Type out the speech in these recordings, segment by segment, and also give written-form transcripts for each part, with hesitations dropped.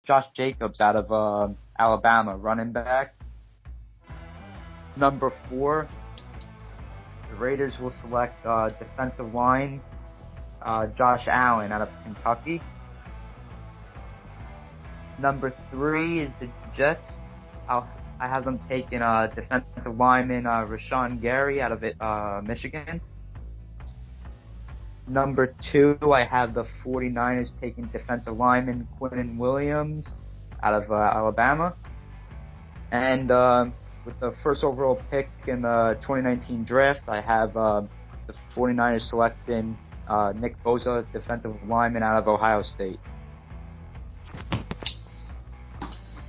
Josh Jacobs out of Alabama, running back. Number 4, the Raiders will select defensive line Josh Allen out of Kentucky. Number 3 is the Jets. I have them taking defensive lineman Rashawn Gary out of Michigan. Number 2, I have the 49ers taking defensive lineman Quinnen Williams out of Alabama. And with the first overall pick in the 2019 draft, I have the 49ers selecting Nick Bosa, defensive lineman out of Ohio State.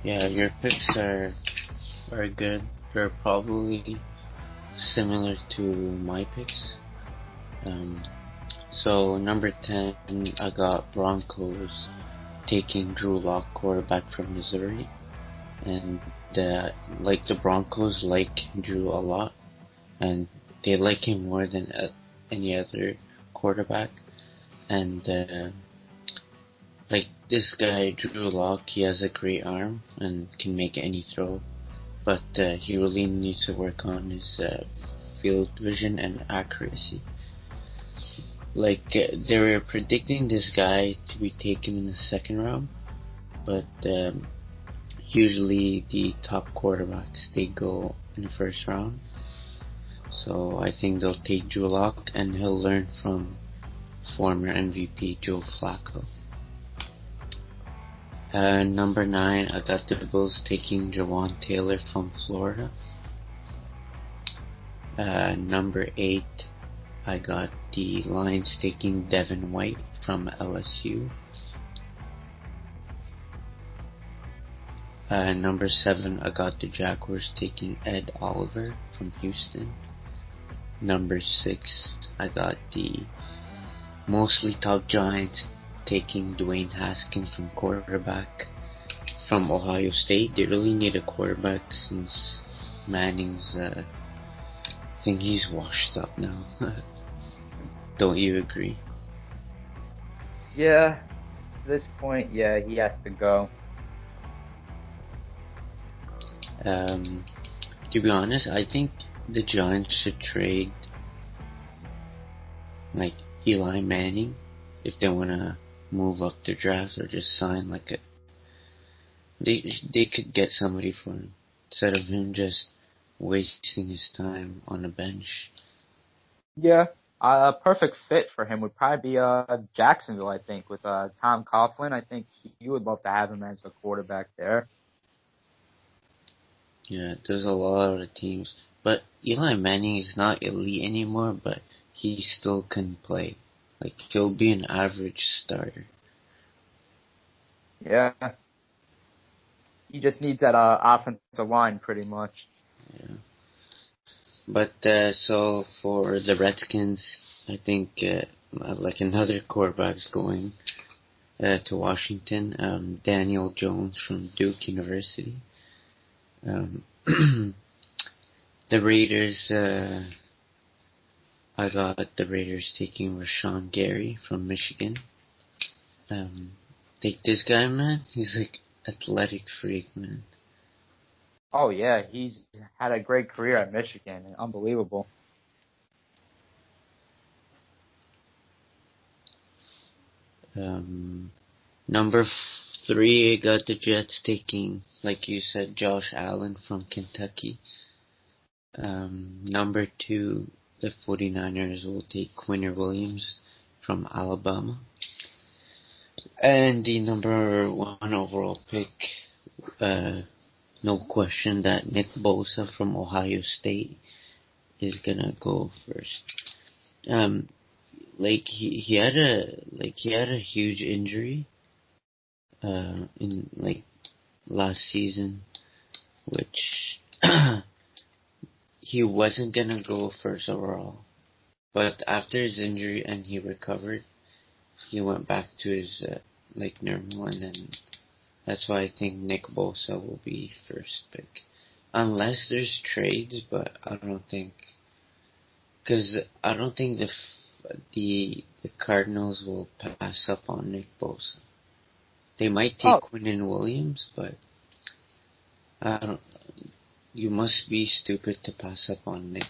Yeah, your picks are good. They're probably similar to my picks. So number 10, I got Broncos taking Drew Lock, quarterback from Missouri, and the Broncos like Drew a lot, and they like him more than any other quarterback. And this guy Drew Lock, he has a great arm and can make any throw, but he really needs to work on his field vision and accuracy. They were predicting this guy to be taken in the second round, but usually the top quarterbacks, they go in the first round. So I think they'll take Drew Lock, and he'll learn from former MVP Joe Flacco. Number 9, I got the Bills taking Jawan Taylor from Florida. Number 8, I got the Lions taking Devin White from LSU. Number 7, I got the Jaguars taking Ed Oliver from Houston. Number 6, I got the mostly top Giants taking Dwayne Haskins from quarterback from Ohio State. They really need a quarterback since Manning's I think he's washed up now. Don't you agree? Yeah, at this point, yeah, he has to go. To be honest, I think the Giants should trade Eli Manning if they wanna move up the draft, or just sign they could get somebody for him instead of him just wasting his time on the bench. Yeah, a perfect fit for him would probably be Jacksonville, I think, with Tom Coughlin. I think you would love to have him as a quarterback there. Yeah, there's a lot of teams. But Eli Manning is not elite anymore, but he still can play. He'll be an average starter. Yeah. He just needs that offensive line, pretty much. Yeah. But, so for the Redskins, I think, another quarterback's going to Washington, Daniel Jones from Duke University. The Raiders, I got the Raiders taking Rashawn Gary from Michigan. Take this guy, man. He's athletic freak, man. Oh yeah, he's had a great career at Michigan. Unbelievable. Number 3, I got the Jets taking, like you said, Josh Allen from Kentucky. Number 2, the 49ers will take Quinnen Williams from Alabama. And the number 1 overall pick, no question that Nick Bosa from Ohio State is gonna go first. He had a huge injury in last season, which he wasn't gonna go first overall. But after his injury and he recovered, he went back to his normal, and then that's why I think Nick Bosa will be first pick, unless there's trades. But I don't think, because I don't think the Cardinals will pass up on Nick Bosa. They might take Oh, Quinn Williams, but I don't. You must be stupid to pass up on Nick.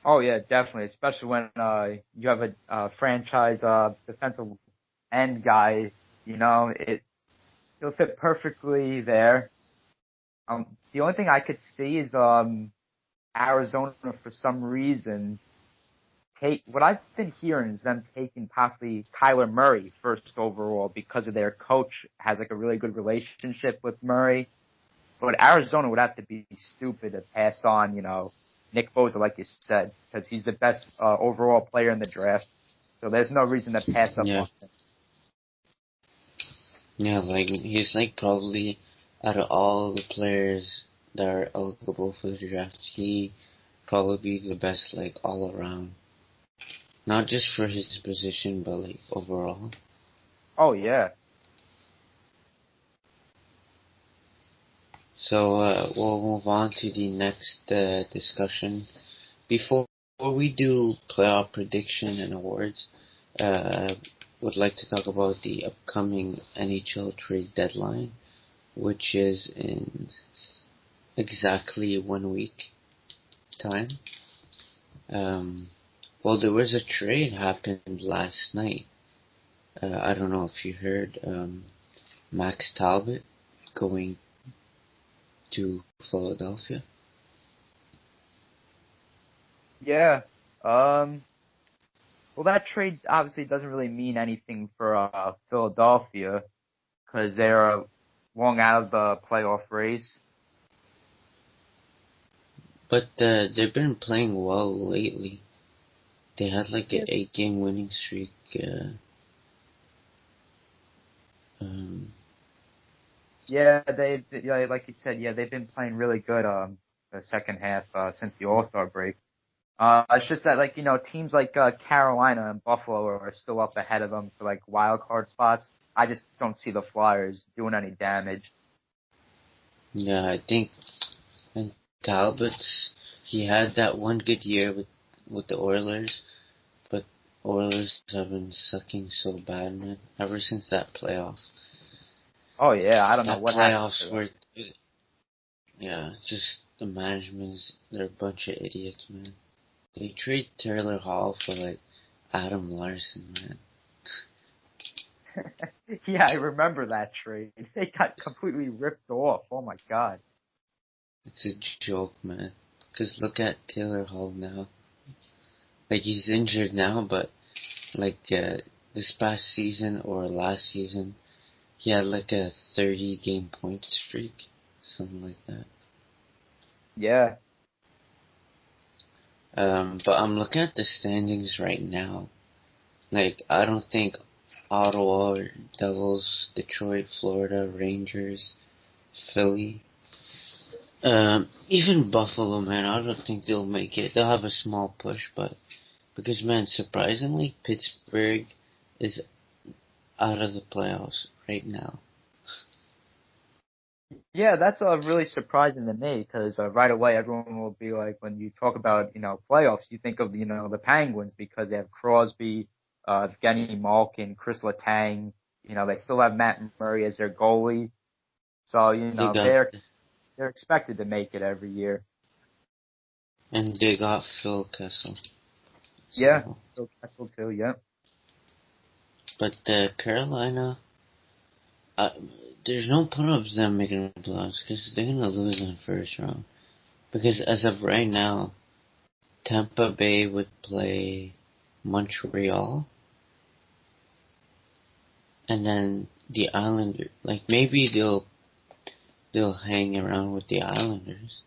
oh yeah, definitely. Especially when you have a franchise defensive end guy. He'll fit perfectly there. The only thing I could see is Arizona for some reason what I've been hearing is them taking possibly Kyler Murray first overall because of their coach has like a really good relationship with Murray. But Arizona would have to be stupid to pass on, Nick Bosa, like you said, because he's the best overall player in the draft. So there's no reason to pass up Yeah. on him. Yeah, like, he's like probably, out of all the players that are eligible for the draft, he probably the best, like, all around. Not just for his position, but like overall. Oh yeah. So we'll move on to the next discussion. Before we do playoff prediction and awards, would like to talk about the upcoming NHL Trade Deadline, which is in exactly 1 week time. Well, there was a trade happened last night. I don't know if you heard. Max Talbot going to Philadelphia. Yeah. Well, that trade obviously doesn't really mean anything for Philadelphia because they're long out of the playoff race. But they've been playing well lately. They had like an 8-game winning streak. Yeah, like you said, yeah, they've been playing really good the second half since the All-Star break. It's just that teams like Carolina and Buffalo are still up ahead of them for like wild card spots. I just don't see the Flyers doing any damage. Yeah, I think and Talbot's he had that one good year with the Oilers, but Oilers have been sucking so bad, man. Ever since that playoff. Oh yeah, I don't know That what happened to playoffs them. were, yeah, just the management's, they're a bunch of idiots, man. They trade Taylor Hall for like Adam Larson, man. Yeah, I remember that trade. They got completely ripped off. Oh my god. It's a joke, man. Cause look at Taylor Hall now. Like, he's injured now, but like this past season or last season, he had like a 30-game point streak, something like that. Yeah. But I'm looking at the standings right now. Like, I don't think Ottawa, Devils, Detroit, Florida, Rangers, Philly, even Buffalo, man, I don't think they'll make it. They'll have a small push, but because, man, surprisingly, Pittsburgh is out of the playoffs right now. Yeah, that's really surprising to me because right away everyone will be like, when you talk about playoffs, you think of the Penguins because they have Crosby, Evgeny Malkin, Chris Letang. They still have Matt Murray as their goalie, so They got they're expected to make it every year. and they got Phil Kessel. Yeah, So, Phil Kessel too. Yeah. but Carolina, there's no point of them making the playoffs because they're gonna lose in the first round. Because as of right now, Tampa Bay would play Montreal, and then the Islanders. Like, maybe they'll hang around with the Islanders.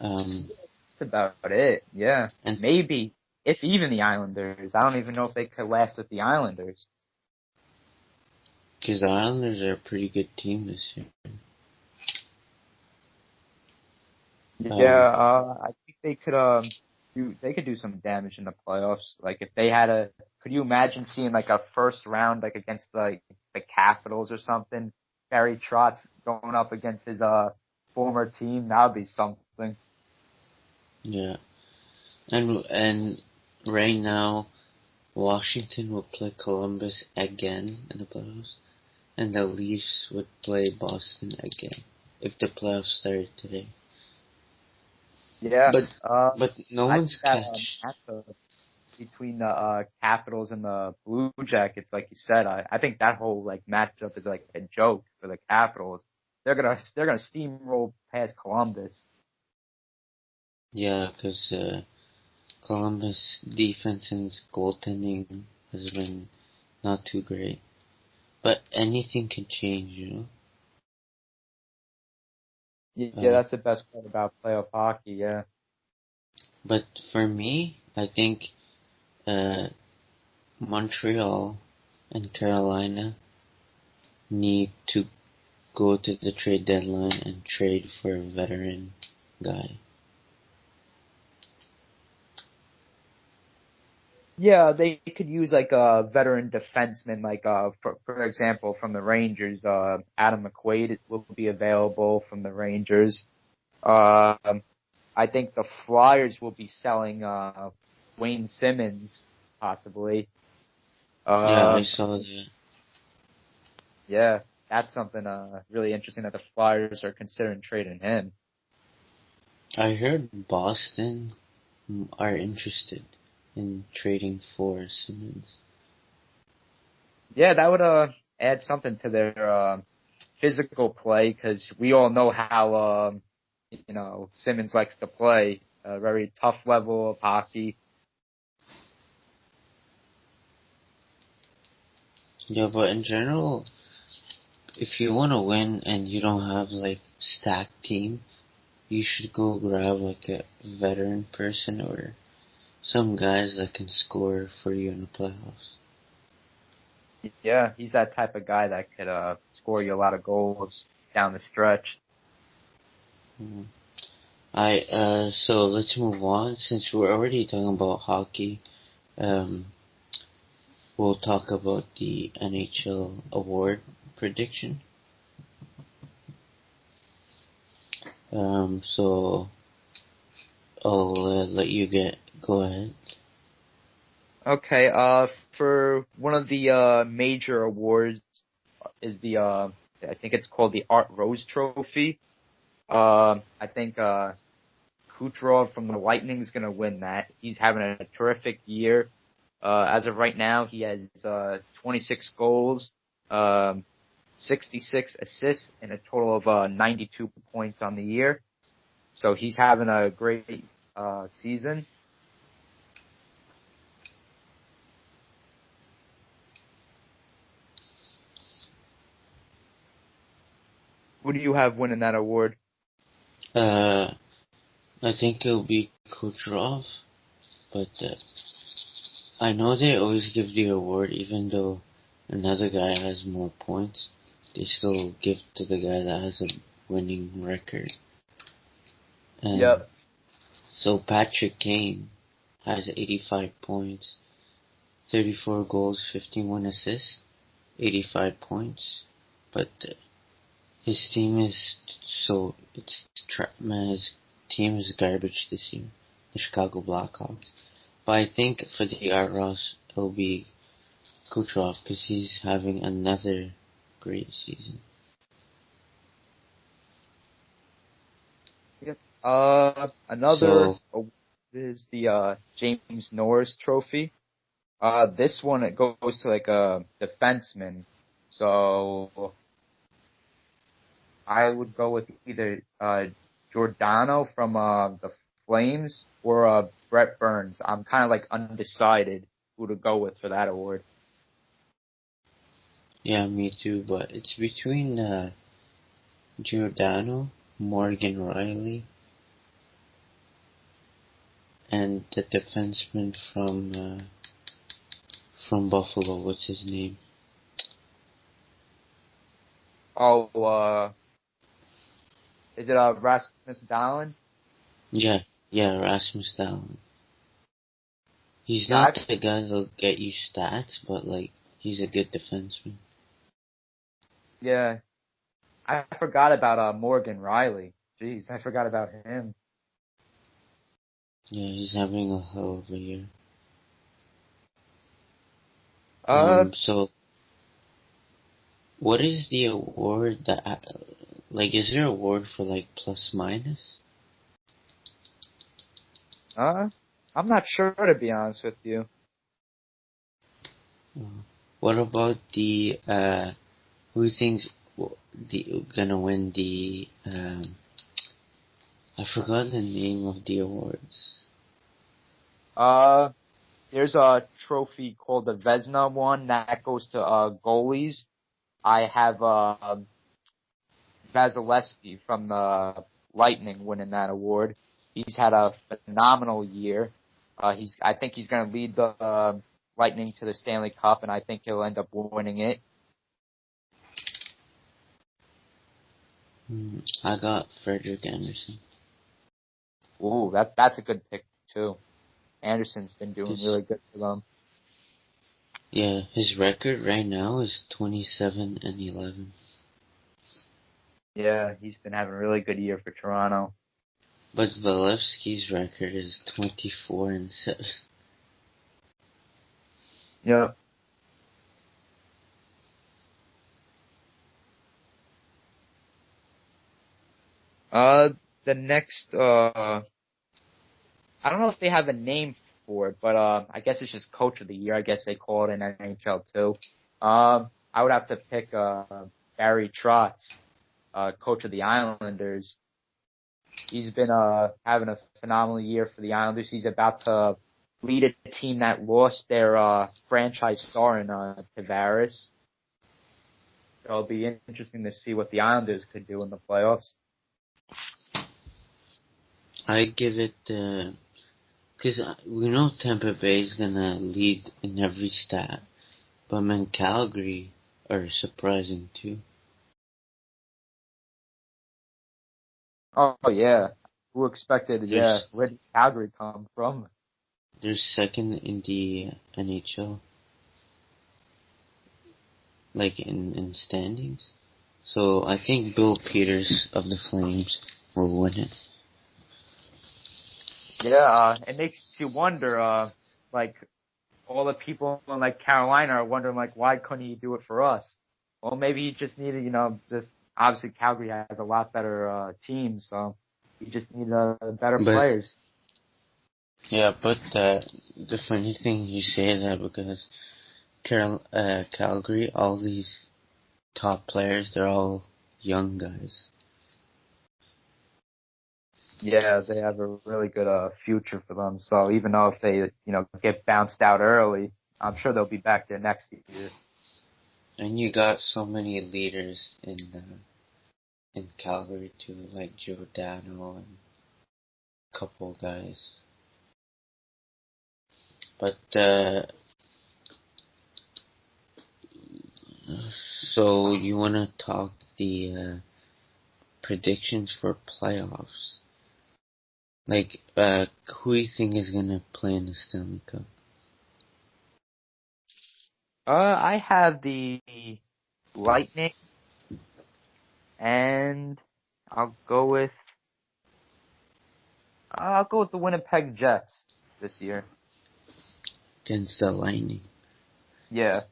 That's about it. Yeah, And maybe if even the Islanders. I don't even know if they could last with the Islanders. because the Islanders are a pretty good team this year. Yeah, I think they could do some damage in the playoffs. Like if they had could you imagine seeing like a first round like against the Capitals or something? Barry Trotz going up against his former team. That would be something. Yeah, and right now, Washington will play Columbus again in the playoffs, and the Leafs would play Boston again if the playoffs started today. Yeah. But no I think one's that catch. matchup between the Capitals and the Blue Jackets, like you said, I think that whole like matchup is like a joke for the Capitals. They're gonna steamroll past Columbus. Yeah, because Columbus defense and goaltending has been not too great. But anything can change, you know. Yeah, Uh, that's the best part about playoff hockey. Yeah. but for me, I think uh, Montreal and Carolina need to go to the trade deadline and trade for a veteran guy. Yeah, they could use like a veteran defenseman, like for example, from the Rangers, Adam McQuaid will be available from the Rangers. Um, I think the Flyers will be selling Wayne Simmons possibly. Yeah, I Um, saw that. yeah, that's something really interesting that the Flyers are considering trading him. I heard Boston are interested in trading for Simmons. Yeah, that would add something to their physical play because we all know how Simmons likes to play a very tough level of hockey. Yeah, but in general, if you want to win and you don't have like stacked team, you should go grab like a veteran person or some guys that can score for you in the playoffs. Yeah, he's that type of guy that could score you a lot of goals down the stretch. Mm. So let's move on since we're already talking about hockey. Um, we'll talk about the NHL award prediction. So I'll let you go ahead. Okay, for one of the major awards is the I think it's called the Art Rose Trophy. I think Kucherov from the Lightning is going to win that. He's having a terrific year. As of right now, he has 26 goals, 66 assists, and a total of 92 points on the year. So he's having a great season. Who do you have winning that award? Uh, I think it'll be Kucherov, but I know they always give the award even though another guy has more points. They still give to the guy that has a winning record. And Yep. so Patrick Kane has 85 points, 34 goals, 51 assists, 85 points. But his team is his team is garbage this year, the Chicago Blackhawks. But I think for the Art Ross, it'll be Kucherov because he's having another great season. Yep. Another So award is the James Norris Trophy. This one it goes to like a defenseman. So I would go with either Giordano from the Flames or Brett Burns. I'm kind of like undecided who to go with for that award. yeah, me too. But it's between Giordano, Morgan Riley, and the defenseman from Buffalo. What's his name? Oh, is it Rasmus Dahlin? Yeah, yeah, Rasmus Dahlin. He's Yeah, not the guy that'll get you stats, but like he's a good defenseman. yeah, I forgot about Morgan Riley. Jeez, I forgot about him. Yeah, he's having a hell of a year. Uh, So what is the award that, is there an award for, like, plus minus? I'm not sure, to be honest with you. What about the, who thinks gonna win the, I forgot the name of the awards. There's a trophy called the Vezina one that goes to goalies. I have Vasilevsky from the Lightning winning that award. He's had a phenomenal year. I think he's going to lead the Lightning to the Stanley Cup, and I think he'll end up winning it. I got Frederick Anderson. Ooh, that's a good pick too. Anderson's been doing really good for them. Yeah, his record right now is 27-11. Yeah, he's been having a really good year for Toronto. But Valevsky's record is 24-7. Yep. The next, I don't know if they have a name for it, but I guess it's just Coach of the Year. I guess they call it in NHL too. I would have to pick Barry Trotz, Coach of the Islanders. He's been having a phenomenal year for the Islanders. He's about to lead a team that lost their franchise star in Tavares. So it'll be interesting to see what the Islanders could do in the playoffs. I give it, because we know Tampa Bay is going to lead in every stat. But man, Calgary are surprising too. Oh yeah. Who expected, where did Calgary come from? They're second in the NHL, like in standings. So I think Bill Peters of the Flames will win it. Yeah, it makes you wonder, like, all the people in, like, Carolina are wondering, like, why couldn't he do it for us? Well, maybe he just needed, obviously Calgary has a lot better team, so he just needed better players. Yeah, but the funny thing you say that because Calgary, all these top players, they're all young guys. Yeah, they have a really good future for them. So even though if they, get bounced out early, I'm sure they'll be back there next year. And you got so many leaders in Calgary too, like Giordano and a couple guys. But so you want to talk the predictions for playoffs? Like, who do you think is gonna play in the Stanley Cup? I have the Lightning, and I'll go with the Winnipeg Jets this year. Against the Lightning. Yeah.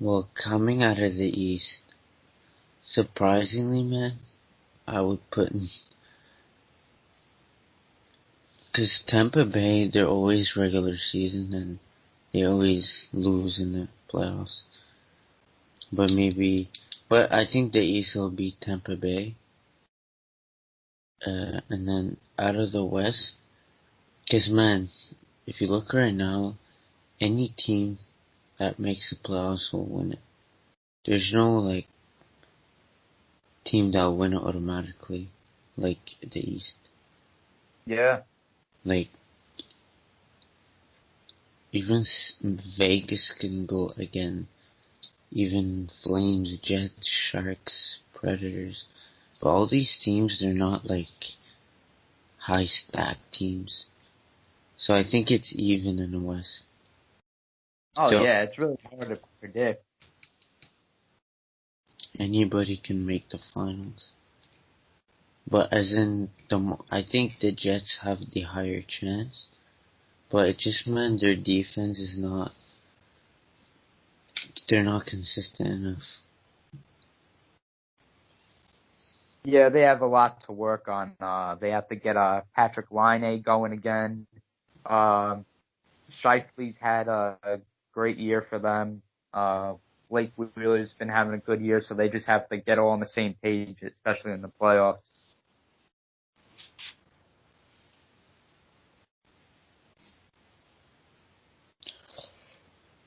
Well, coming out of the East, surprisingly, man, I would put in. Because Tampa Bay, they're always regular season and they always lose in the playoffs. But I think the East will be Tampa Bay. And then out of the West, because man, if you look right now, any team that makes the playoffs will win it. There's no like team that'll win it automatically, like the East. Yeah. Like even Vegas can go again. Even Flames, Jets, Sharks, Predators. But all these teams, they're not like high stacked teams. So I think it's even in the West. Oh So yeah, it's really hard to predict. anybody can make the finals. But as in I think the Jets have the higher chance. But it just meant their defense is not. They're not consistent enough. Yeah, they have a lot to work on. They have to get Patrick Laine going again. Shifley's had a great year for them. Blake Wheeler's been having a good year, so they just have to get all on the same page, especially in the playoffs.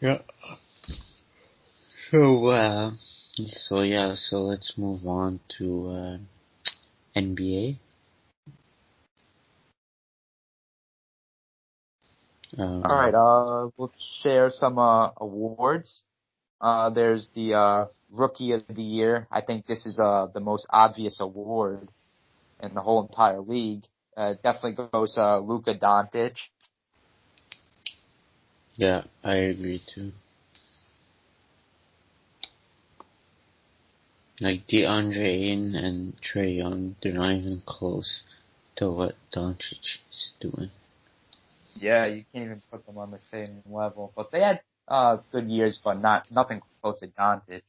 Yeah. So, so let's move on to NBA. All right, we'll share some awards. There's the Rookie of the Year. I think this is the most obvious award in the whole entire league. Definitely goes Luka Doncic. Yeah, I agree too. Like DeAndre Ayton and Trae Young, they're not even close to what Doncic is doing. Yeah, you can't even put them on the same level. But they had good years, but nothing close to Doncic.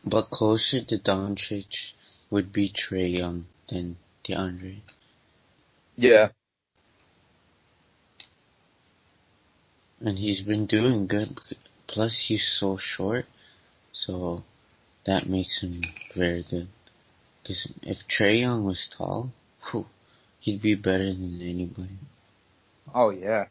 But closer to Doncic would be Trae Young than DeAndre. Yeah. And he's been doing good. Plus, he's so short, so that makes him very good. Because if Trae Young was tall, he'd be better than anybody. Oh, yeah.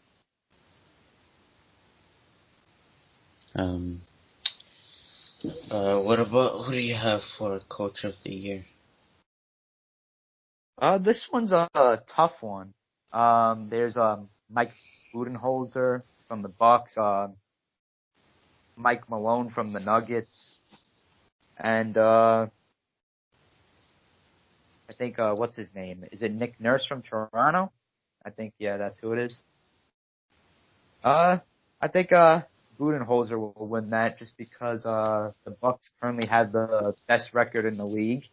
What about, who do you have for Coach of the Year? This one's a tough one. There's Mike Budenholzer from the Bucks, Mike Malone from the Nuggets, and I think what's his name? Is it Nick Nurse from Toronto? I think that's who it is. I think Budenholzer will win that just because the Bucks currently have the best record in the league.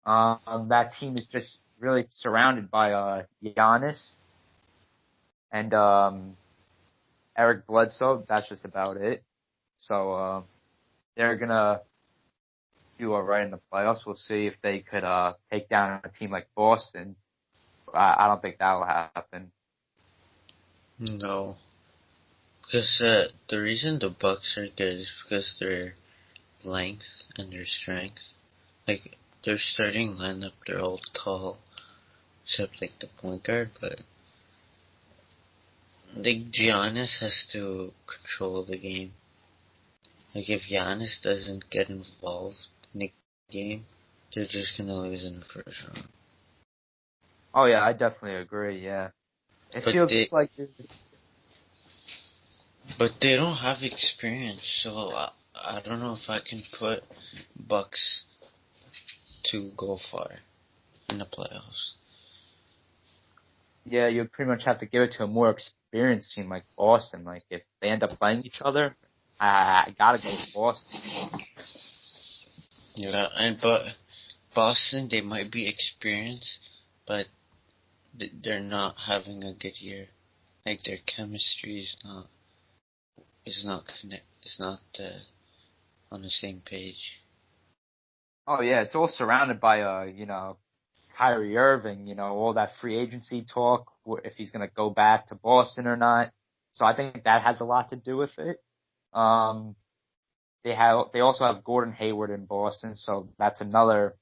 That team is just really surrounded by Giannis and Eric Bledsoe. That's just about it. So they're gonna do all right in the playoffs. We'll see if they could take down a team like Boston. I don't think that will happen. No. Because the reason the Bucks are good is because their length and their strength. Like, their starting lineup, they're all tall, except like the point guard, but like Giannis has to control the game. Like, if Giannis doesn't get involved in the game, they're just gonna lose in the first round. Oh yeah, I definitely agree. Yeah, it But feels they, like but they don't have experience, so I don't know if I can put Bucks to go far in the playoffs. yeah, you pretty much have to give it to a more experienced team like Boston. Like if they end up playing each other, I gotta go with Boston. Yeah, but Boston, they might be experienced, but they're not having a good year. Like, their chemistry is not connect. It's not on the same page. Oh yeah, it's all surrounded by Kyrie Irving. All that free agency talk, if he's gonna go back to Boston or not. So I think that has a lot to do with it. Um, they also have Gordon Hayward in Boston, so that's another.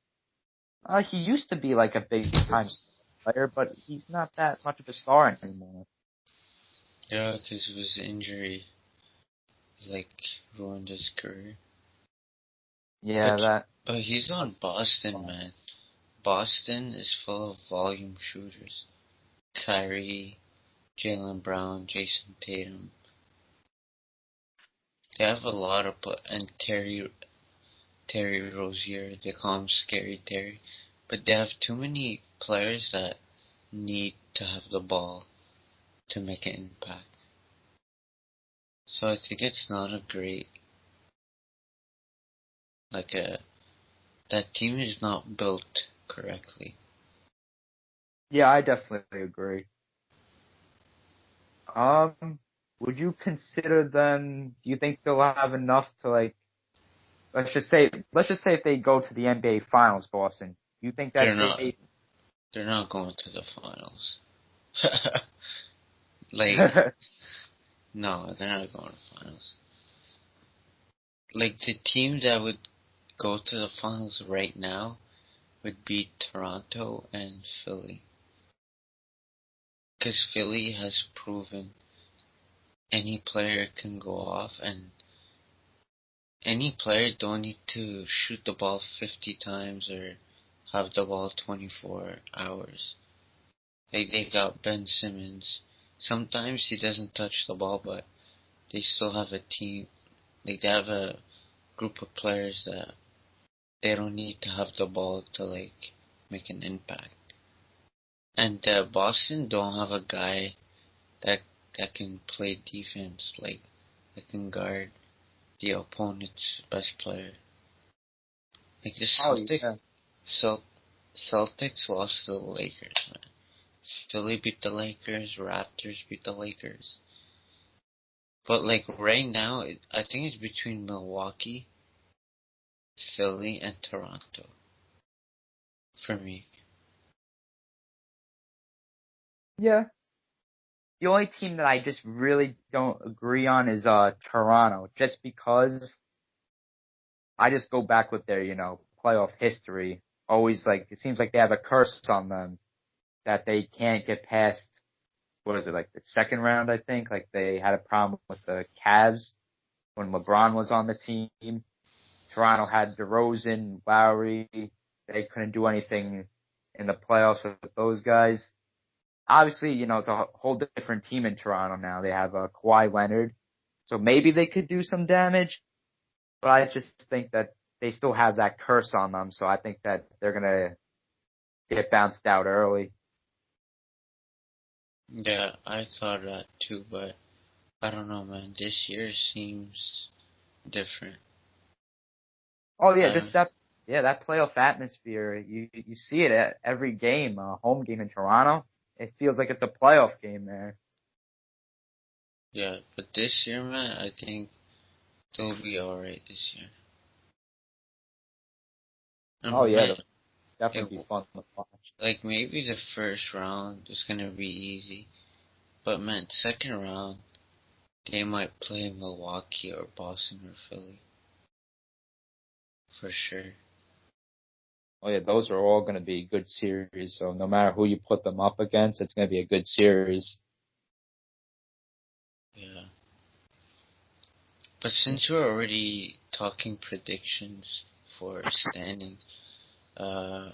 He used to be like a big time player, but he's not that much of a star anymore. Yeah, because his injury, like, ruined his career. Yeah, But that. but he's on Boston, man. Boston is full of volume shooters. Kyrie, Jaylen Brown, Jason Tatum. They have a lot of and Terry Rozier. They call him Scary Terry, but they have too many players that need to have the ball to make an impact. So I think it's not a great that team is not built correctly. Yeah, I definitely agree. Would you consider them? Do you think they'll have enough to like? Let's just say if they go to the NBA Finals, Boston. Do you think that They're not. they? They're not going to the finals. Like, no, they're not going to finals. Like, the team that would go to the finals right now would be Toronto and Philly. Because Philly has proven any player can go off, and any player don't need to shoot the ball 50 times or have the ball 24 hours. Like, they got Ben Simmons. Sometimes he doesn't touch the ball, but they still have a team. Like, they have a group of players that they don't need to have the ball to, like, make an impact. And Boston don't have a guy that can play defense, like, that can guard the opponent's best player. Like, the Oh yeah. Celtics lost to the Lakers, man. Philly beat the Lakers, Raptors beat the Lakers. But, like, right now, I think it's between Milwaukee, Philly, and Toronto. For me. Yeah. The only team that I just really don't agree on is Toronto, just because I just go back with their, playoff history. Always like it seems like they have a curse on them that they can't get past what is it, like the second round, I think. Like they had a problem with the Cavs when LeBron was on the team. Toronto had DeRozan, Lowry. They couldn't do anything in the playoffs with those guys. Obviously, it's a whole different team in Toronto now. They have Kawhi Leonard. So maybe they could do some damage, but I just think that they still have that curse on them. So I think that they're going to get bounced out early. Yeah, I thought that too, but I don't know, man. This year seems different. Oh yeah, I just don't. that playoff atmosphere. You see it at every game, home game in Toronto. It feels like it's a playoff game there. Yeah, but this year, man, I think they'll be alright this year. Oh And yeah, man, it'll definitely be fun to watch. like maybe the first round is gonna be easy, but man, second round they might play Milwaukee or Boston or Philly for sure. Oh yeah, those are all going to be good series. So no matter who you put them up against, it's going to be a good series. Yeah. But since we're already talking predictions for standings, uh,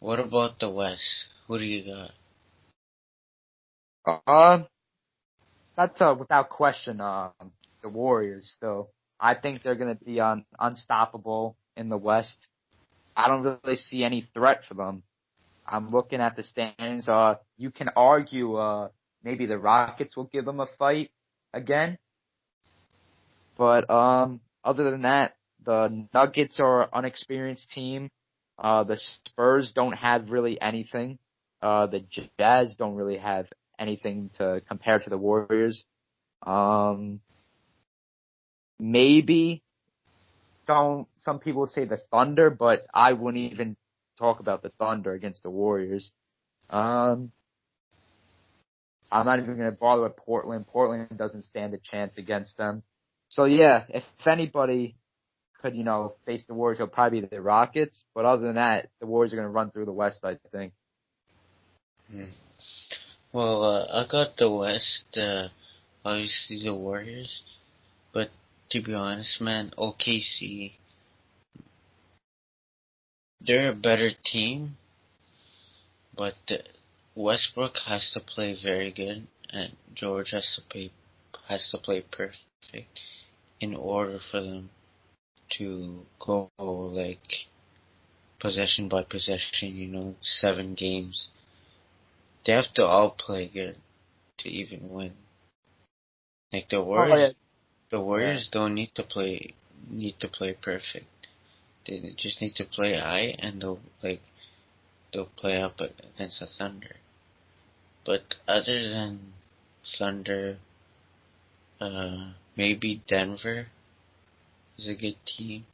what about the West? Who do you got? Uh, that's without question. The Warriors still. I think they're going to be unstoppable in the West. I don't really see any threat for them. I'm looking at the standings. You can argue maybe the Rockets will give them a fight again, but other than that, the Nuggets are an unexperienced team. The Spurs don't have really anything. The Jazz don't really have anything to compare to the Warriors. Um, maybe some people say the Thunder, but I wouldn't even talk about the Thunder against the Warriors. Um, I'm not even going to bother with Portland. Portland doesn't stand a chance against them. So yeah, if anybody could, face the Warriors, it'll probably be the Rockets. But other than that, the Warriors are going to run through the West, I think. Hmm. Well, I got the West, obviously the Warriors, but to be honest, man, OKC, they're a better team, but Westbrook has to play very good, and George has to play perfect in order for them to go like possession by possession, 7 games. They have to all play good to even win. Like the Oh yeah, Warriors, the yeah. Warriors don't need to play perfect. They just need to play high, and they'll play up against the Thunder. But other than Thunder, maybe Denver is a good team.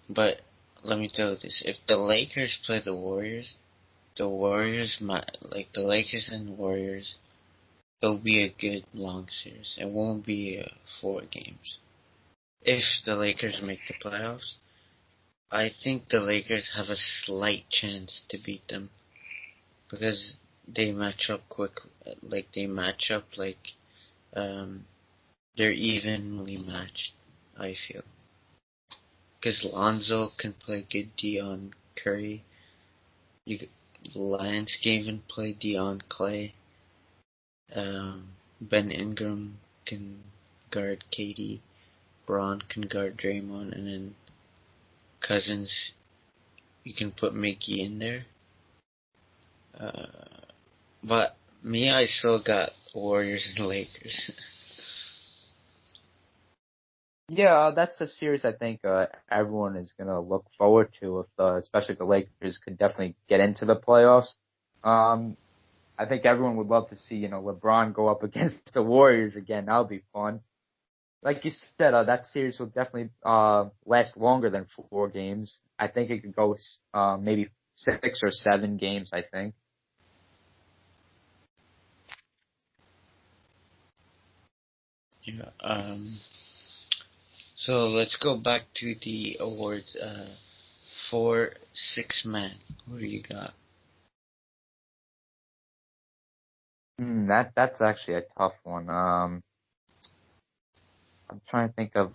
But let me tell you this: if the Lakers play the Warriors, the Lakers and Warriors, it'll be a good long series. It won't be 4 games. If the Lakers make the playoffs, I think the Lakers have a slight chance to beat them because they match up quick. They're evenly matched. I feel because Lonzo can play good D on Curry. Lance can even play D on Clay. Ben Ingram can guard KD. Braun can guard Draymond, and then Cousins, you can put Mickey in there. But me, I still got Warriors and Lakers. Yeah, that's a series I think everyone is gonna look forward to, especially if the Lakers could definitely get into the playoffs. I think everyone would love to see LeBron go up against the Warriors again. That would be fun. Like you said, that series will definitely last longer than 4 games. I think it could go maybe 6 or 7 games. I think. Yeah. So let's go back to the awards. For 6 man, who do you got? That's actually a tough one. I'm trying to think of.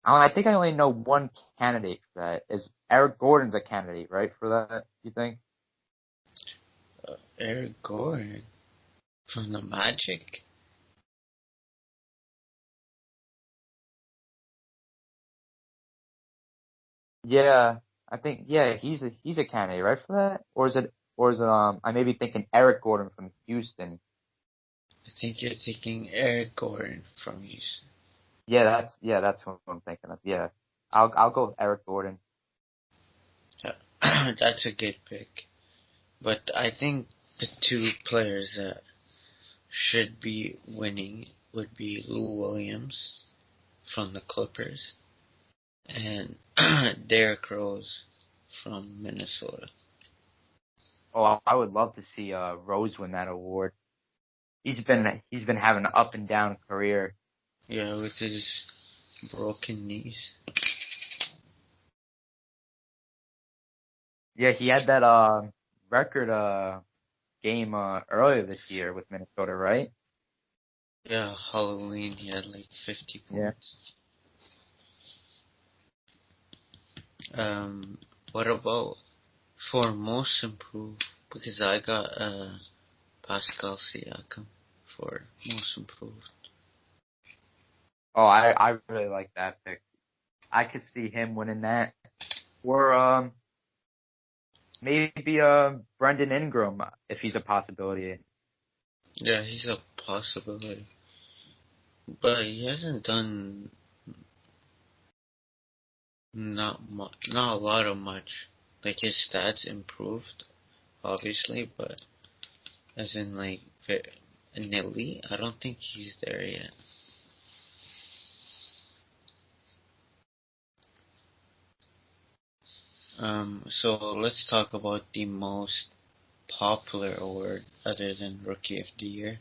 I think I only know one candidate for that. Is Eric Gordon's a candidate, right, for that? You think? Eric Gordon from the Magic. Yeah, I think he's a candidate, right, for that? Or is it I may be thinking Eric Gordon from Houston. I think you're thinking Eric Gordon from Houston. Yeah, that's what I'm thinking of. Yeah. I'll go with Eric Gordon. That's a good pick. But I think the 2 players that should be winning would be Lou Williams from the Clippers and Derrick Rose from Minnesota. Oh, I would love to see Rose win that award. He's been having an up and down career. Yeah, with his broken knees. Yeah, he had that record game earlier this year with Minnesota, right? Yeah, Halloween he had like 50 Yeah. points. What about for most improved? Because I got Pascal Siakam for most improved. Oh, I really like that pick. I could see him winning that. Or maybe Brendan Ingram if he's a possibility. Yeah, he's a possibility, but he hasn't done not a lot of much. Like his stats improved, obviously, but as in like an elite, I don't think he's there yet. So let's talk about the most popular award other than Rookie of the Year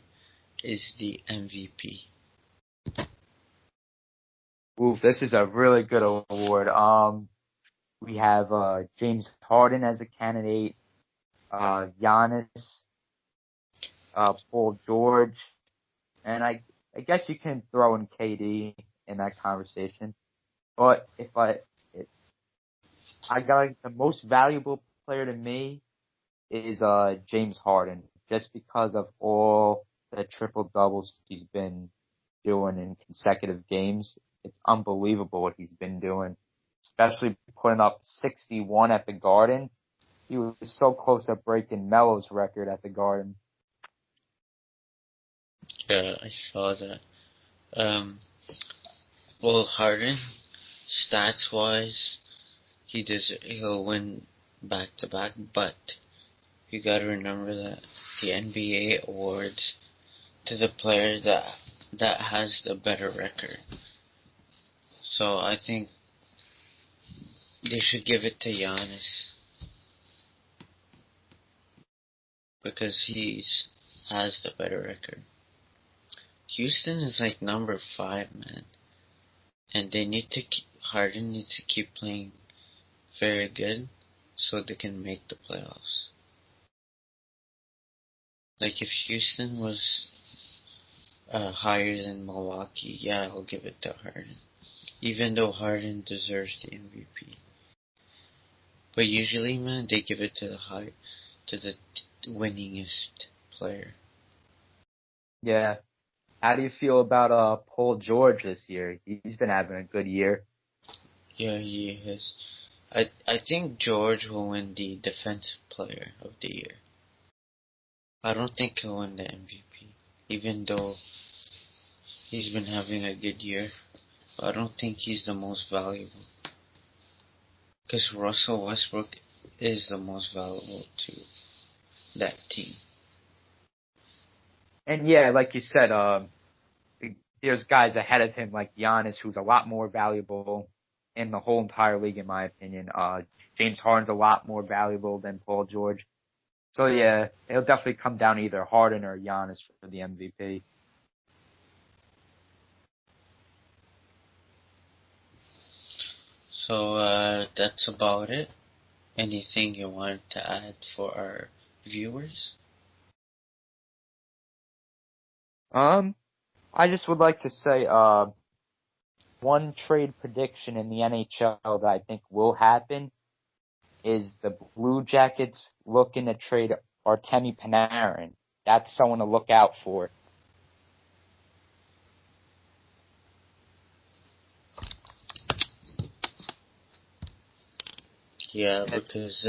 is the MVP. Oof, this is a really good award. We have James Harden as a candidate, Giannis, Paul George, and I guess you can throw in KD in that conversation. But if I got the most valuable player to me is James Harden, just because of all the triple doubles he's been doing in consecutive games. It's unbelievable what he's been doing, especially putting up 61 at the Garden. He was so close to breaking Melo's record at the Garden. Yeah, I saw that. Well, Harden, stats wise, he'll win back to back, but you gotta remember that the NBA awards to the player that has the better record. So I think they should give it to Giannis because he has the better record. Houston is like number 5, man, and Harden needs to keep playing very good so they can make the playoffs. Like if Houston was higher than Milwaukee, yeah, I'll give it to Harden, even though Harden deserves the MVP. But usually, man, they give it to the winningest player. Yeah. How do you feel about Paul George this year? He's been having a good year. Yeah, he has. I think George will win the Defensive Player of the Year. I don't think he'll win the MVP, even though he's been having a good year. But I don't think he's the most valuable. Because Russell Westbrook is the most valuable to that team. And yeah, like you said, there's guys ahead of him like Giannis, who's a lot more valuable in the whole entire league, in my opinion. James Harden's a lot more valuable than Paul George. So yeah, it'll definitely come down to either Harden or Giannis for the MVP. So that's about it. Anything you want to add for our viewers? I just would like to say, one trade prediction in the NHL that I think will happen is the Blue Jackets looking to trade Artemi Panarin. That's someone to look out for. Yeah, because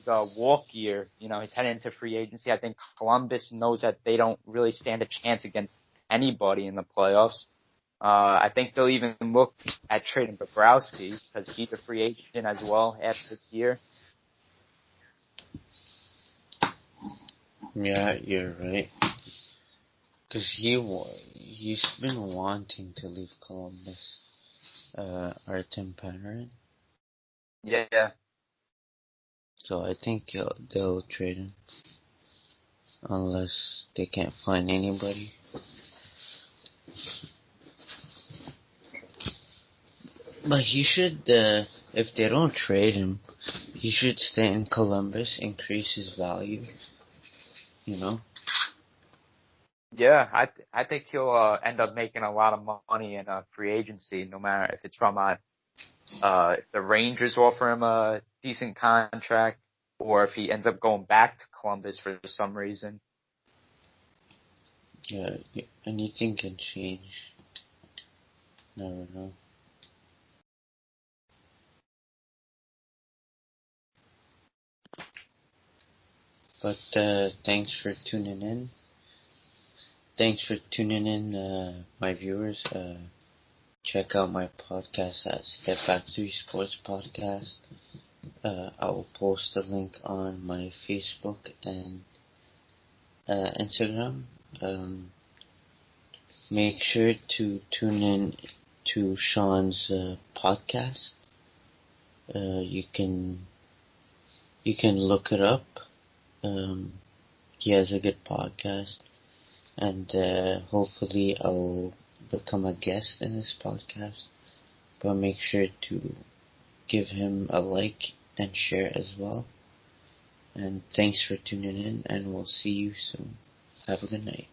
It's a walk year. You know, he's heading into free agency. I think Columbus knows that they don't really stand a chance against anybody in the playoffs. I think they'll even look at trading Bobrovsky because he's a free agent as well after this year. yeah, you're right. Because he's been wanting to leave Columbus. Artem Panarin. Yeah. So I think they'll trade him unless they can't find anybody. But he should, if they don't trade him, he should stay in Columbus, increase his value. You know. Yeah, I think he'll end up making a lot of money in free agency, no matter if it's from if the Rangers offer him a decent contract or if he ends up going back to Columbus for some reason. Yeah, anything can change. Never know. But thanks for tuning in. Thanks for tuning in, my viewers. Check out my podcast at Step Back 3 Sports Podcast. I will post a link on my Facebook and Instagram. Make sure to tune in to Shawn's podcast. You can look it up. He has a good podcast, and hopefully I'll become a guest in this podcast. But make sure to give him a like and share as well. And thanks for tuning in, and we'll see you soon. Have a good night.